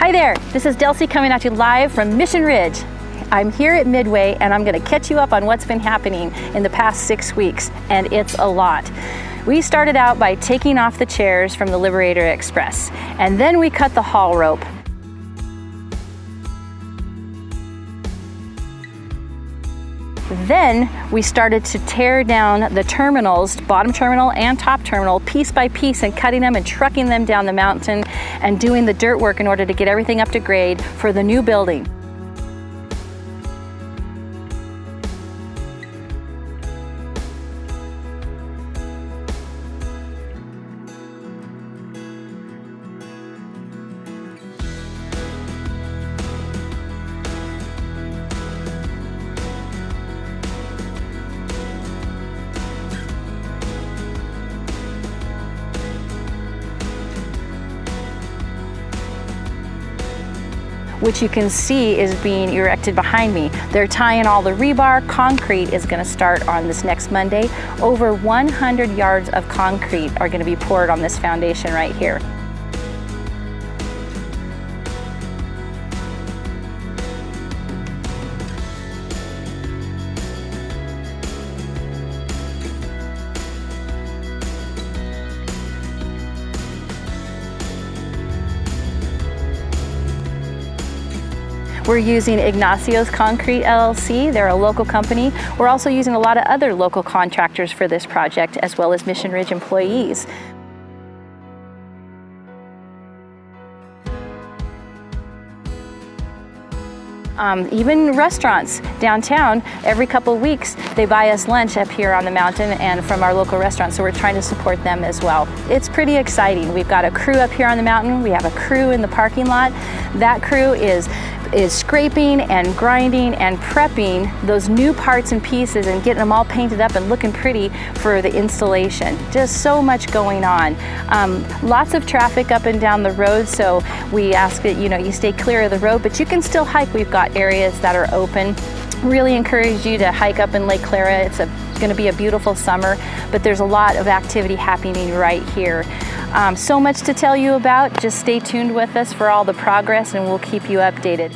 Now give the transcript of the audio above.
Hi there, this is Delcy coming at you live from Mission Ridge. I'm here at Midway and I'm going to catch you up on what's been happening in the past 6 weeks, and it's a lot. We started out by taking off the chairs from the Liberator Express, and then we cut the haul rope. Then we started to tear down the terminals, bottom terminal and top terminal, piece by piece, and cutting them and trucking them down the mountain and doing the dirt work in order to get everything up to grade for the new building. Which you can see is being erected behind me. They're tying all the rebar. Concrete is going to start on this next Monday. Over 100 yards of concrete are going to be poured on this foundation right here. We're using Ignacio's Concrete LLC. They're a local company. We're also using a lot of other local contractors for this project, as well as Mission Ridge employees. Even restaurants downtown, every couple of weeks, they buy us lunch up here on the mountain and from our local restaurants, so we're trying to support them as well. It's pretty exciting. We've got a crew up here on the mountain. We have a crew in the parking lot. That crew is scraping and grinding and prepping those new parts and pieces and getting them all painted up and looking pretty for the installation. Just so much going on. Lots of traffic up and down the road, so we ask that you stay clear of the road, but you can still hike. We've got areas that are open. Really encourage you to hike up in Lake Clara. It's going to be a beautiful summer, but there's a lot of activity happening right here. So much to tell you about. Just stay tuned with us for all the progress and we'll keep you updated.